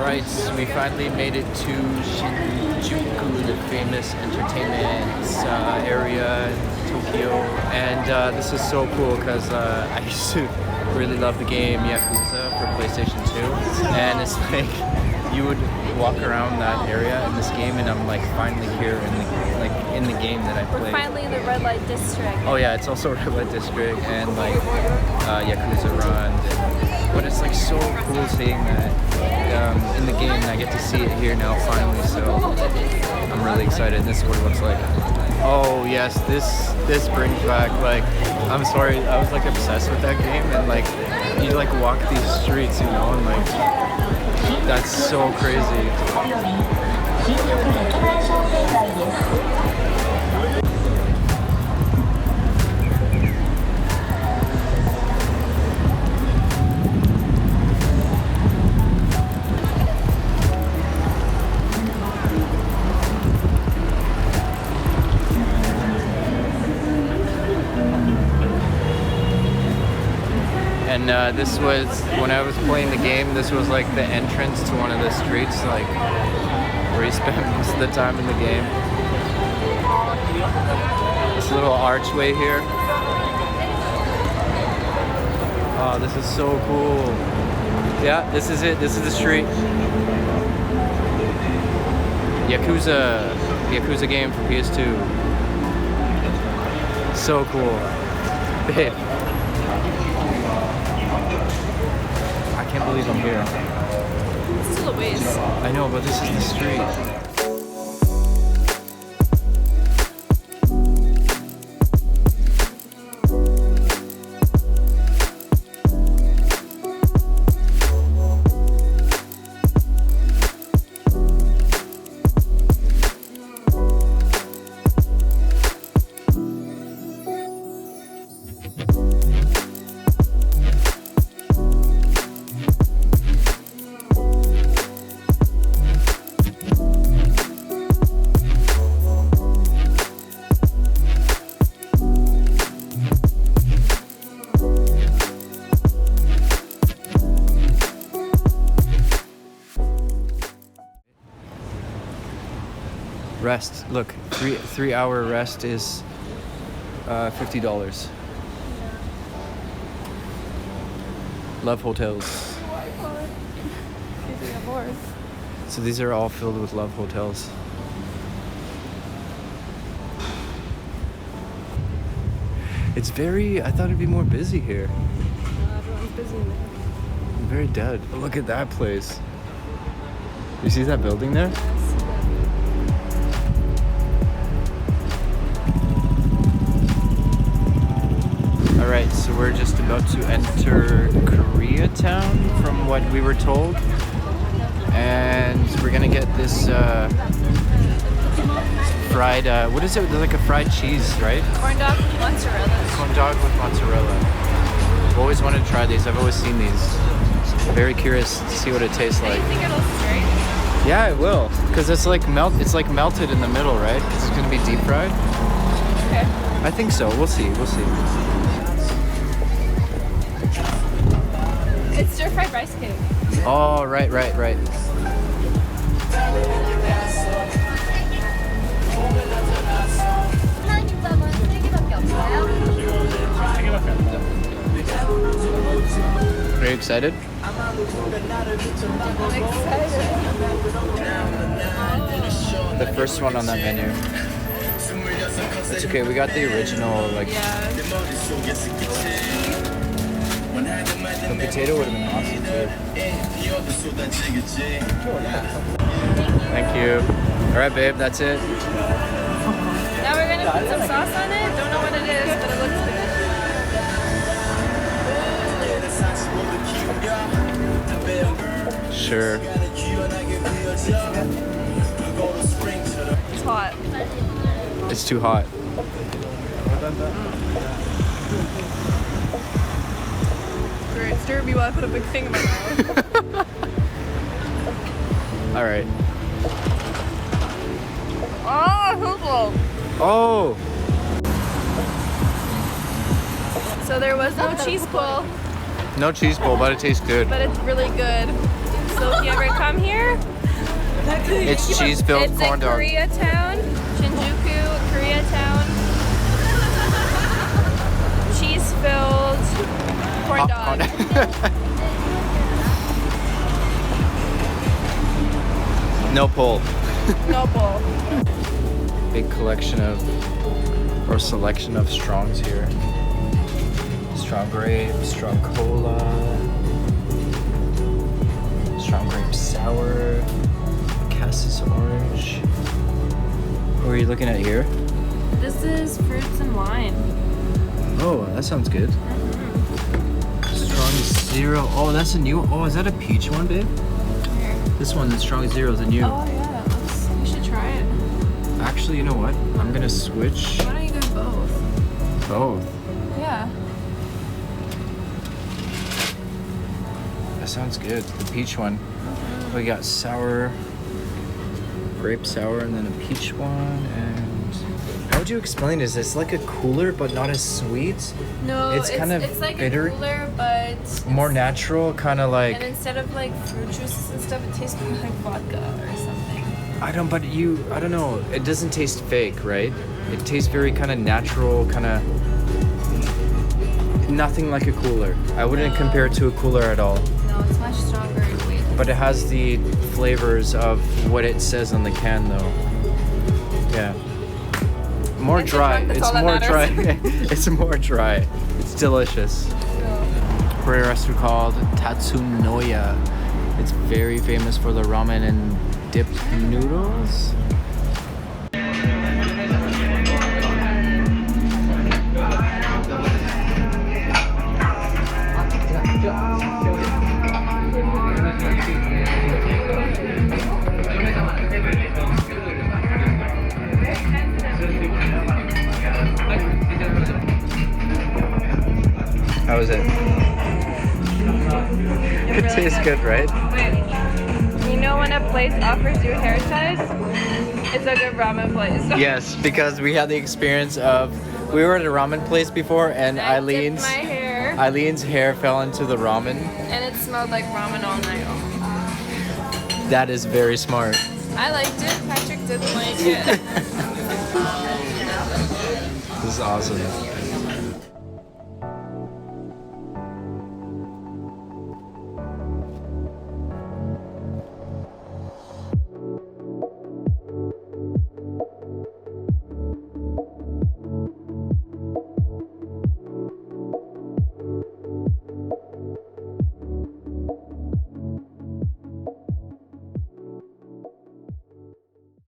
Alright, we finally made it to Shinjuku, the famous entertainment area in Tokyo. And this is so cool because I used to really love the game Yakuza for PlayStation 2. And it's like, you would walk around that area in this game and I'm like finally here in the game that I played. We're finally in the red light district. Oh yeah, it's also red light district and like Yakuza Run. But it's like so cool seeing that in the game, and I get to see it here now finally, so I'm really excited. This is what it looks like. Oh yes, this brings back, like, I'm sorry, I was like obsessed with that game, and like you like walk these streets, you know, and like that's so crazy. And this was, when I was playing the game, this was like the entrance to one of the streets, like where you spend most of the time in the game. This little archway here. Oh, this is so cool. Yeah, this is it. This is the street. Yakuza game for PS2. So cool. Babe. I can't believe I'm here. It's still a ways. I know, but this is the street. Rest. Look, 3-hour rest is $50. Love hotels. So these are all filled with love hotels. It's very, I thought it'd be more busy here. Everyone's busy in there. Very dead. But look at that place. You see that building there? Alright, so we're just about to enter Koreatown from what we were told. And we're gonna get this fried, what is it? Like a fried cheese, right? Corn dog with mozzarella. Corn dog with mozzarella. I've always wanted to try these. I've always seen these. Very curious to see what it tastes like. Do you think it'll stray? Yeah, it will. Because it's like melted in the middle, right? Because it's gonna be deep fried. Okay. I think so. We'll see. We'll see. It's stir-fried rice cake. Oh, right. Are you excited? I'm excited. The first one on that menu. It's okay, we got the original, like, Yeah. the potato would have been awesome too. Thank you. Alright babe, that's it. Now we're gonna put some sauce on it. Don't know what it is, but it looks good. Sure. It's hot. It's too hot. Great. Stir me while I put a big thing in my mouth. Alright. Oh! So there was no cheese bowl, No cheese bowl, but it tastes good. but it's really good. So if you ever come here, It's cheese-filled it's corn in dog. Koreatown, Shinjuku, Koreatown. Cheese-filled corn dog. No pull. No bull. Big collection of, or selection of strongs here. Strong grape, strong cola, strong grape sour, cassis orange. What are you looking at here? This is fruits and wine. Oh, that sounds good. Strong zero. Oh, that's a new. Oh, is that a peach one, babe? Here. This one, the strong zero, is a new. Oh yeah, we should try it. Actually, you know what? I'm gonna switch Why don't you go both? both. Yeah. That sounds good. The peach one. We got sour, grape sour, and then a peach one. And how would you explain this? It's like a cooler, but not as sweet. No, It's kind of it's like bitter. a cooler, but More natural, kind of and like. instead of like fruit juices and stuff, it tastes more like vodka or something. I don't know. It doesn't taste fake, right? It tastes very kind of natural, kind of. Nothing like a cooler. I wouldn't No. compare it to a cooler at all. No, it's much stronger in weight. But it has the flavors of what it says on the can, though. Yeah. More It's a dry. drug, that's It's all that more dry. matters. It's more dry. It's delicious. We're at a restaurant called Tatsunoya. It's very famous for the ramen and dipped noodles. How is it? It tastes good, right? Wait, you know when a place offers you hair ties, it's a good ramen place. Yes, because we had the experience of we were at a ramen place before, and I dipped my hair, Eileen's hair fell into the ramen. and it smelled like ramen all night long. That is very smart. I liked it. Patrick didn't like it. This is awesome.